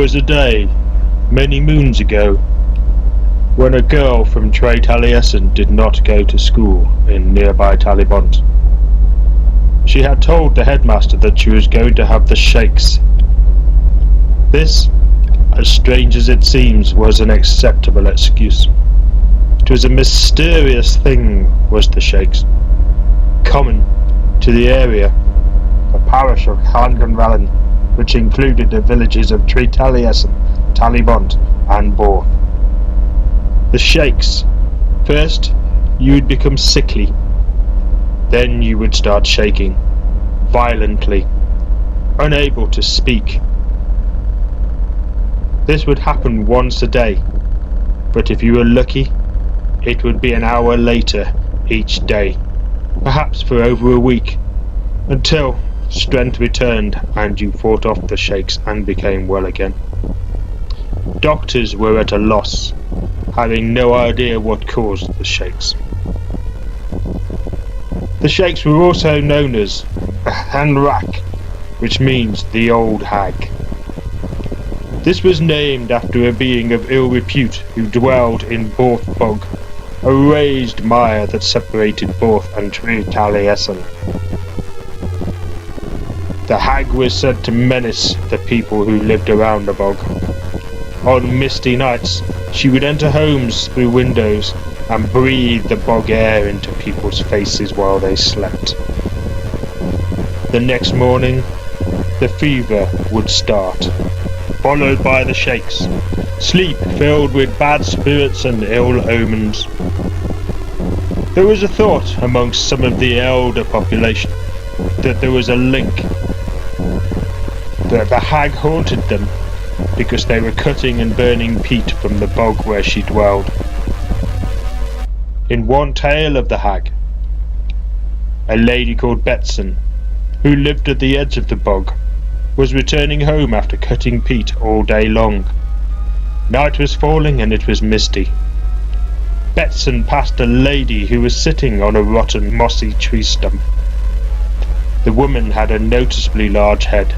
was a day, many moons ago, when a girl from Ceredigion did not go to school in nearby Talibont. She had told the headmaster that she was going to have the shakes. This, as strange as it seems, was an acceptable excuse. It was a mysterious thing, was the shakes. Common to the area, the parish of Llanganvallen, which included the villages of Ceredigion, Talibont and Borth. The shakes. First, you would become sickly. Then you would start shaking, violently, unable to speak. This would happen once a day, but if you were lucky, it would be an hour later each day, perhaps for over a week, until strength returned and you fought off the shakes and became well again. Doctors were at a loss, having no idea what caused the shakes. The shakes were also known as Hanrak, which means the old hag. This was named after a being of ill repute who dwelled in Borth Bog, a raised mire that separated Borth and Ceredigion. The hag was said to menace the people who lived around the bog. On misty nights, she would enter homes through windows and breathe the bog air into people's faces while they slept. The next morning, the fever would start, followed by the shakes, sleep filled with bad spirits and ill omens. There was a thought amongst some of the elder population that there was a link, that the hag haunted them because they were cutting and burning peat from the bog where she dwelled. In one tale of the hag, a lady called Betson, who lived at the edge of the bog, was returning home after cutting peat all day long. Night was falling and it was misty. Betson passed a lady who was sitting on a rotten, mossy tree stump. The woman had a noticeably large head,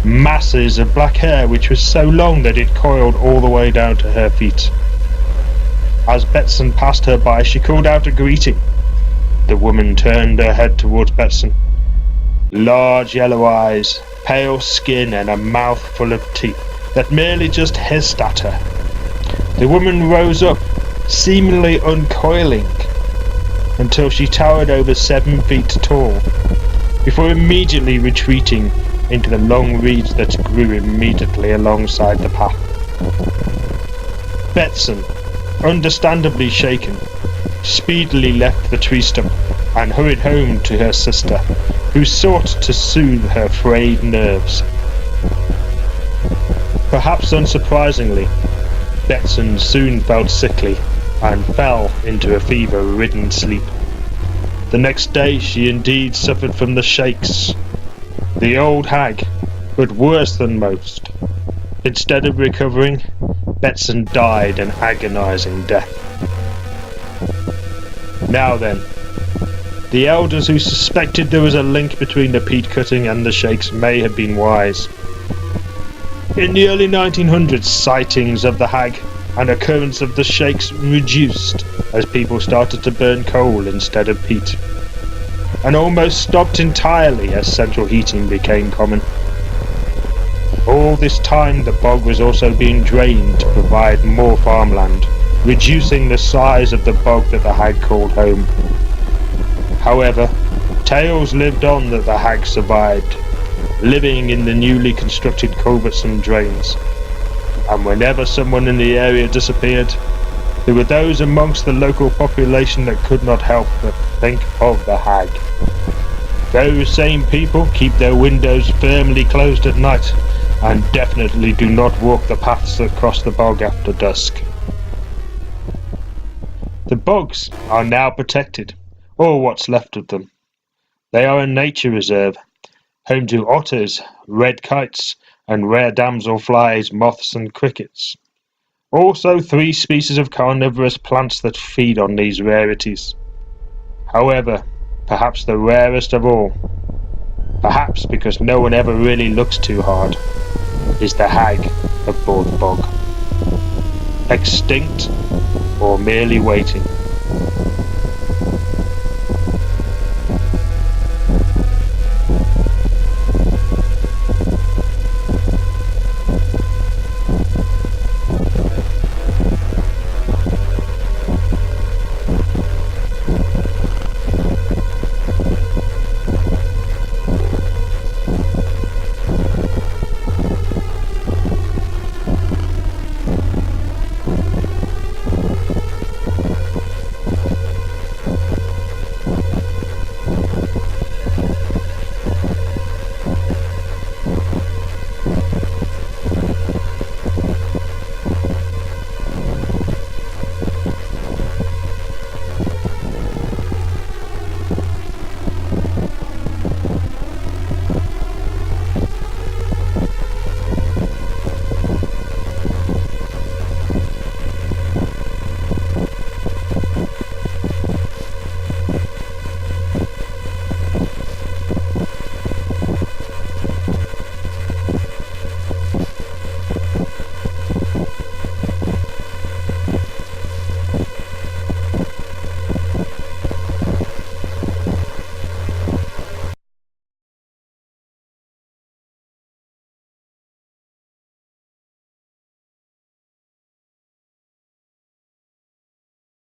masses of black hair which was so long that it coiled all the way down to her feet. As Betson passed her by, she called out a greeting. The woman turned her head towards Betson. Large yellow eyes, pale skin and a mouth full of teeth that merely just hissed at her. The woman rose up, seemingly uncoiling, until she towered over 7 feet tall, before immediately retreating into the long reeds that grew immediately alongside the path. Betson, understandably shaken, speedily left the tree stump and hurried home to her sister, who sought to soothe her frayed nerves. Perhaps unsurprisingly, Betson soon felt sickly and fell into a fever-ridden sleep. The next day she indeed suffered from the shakes. The old hag, but worse than most. Instead of recovering, Betson died an agonizing death. Now then, the elders who suspected there was a link between the peat cutting and the shakes may have been wise. In the early 1900s, sightings of the hag and occurrence of the shakes reduced as people started to burn coal instead of peat, and almost stopped entirely as central heating became common. All this time the bog was also being drained to provide more farmland, reducing the size of the bog that the hag called home. However, tales lived on that the hag survived, living in the newly constructed culverts and drains, and whenever someone in the area disappeared, there were those amongst the local population that could not help but think of the hag. Those same people keep their windows firmly closed at night, and definitely do not walk the paths that cross the bog after dusk. The bogs are now protected, or what's left of them. They are a nature reserve, home to otters, red kites, and rare damselflies, moths and crickets. Also 3 species of carnivorous plants that feed on these rarities. However, perhaps the rarest of all, perhaps because no one ever really looks too hard, is the Hag of Borth Bog. Extinct or merely waiting?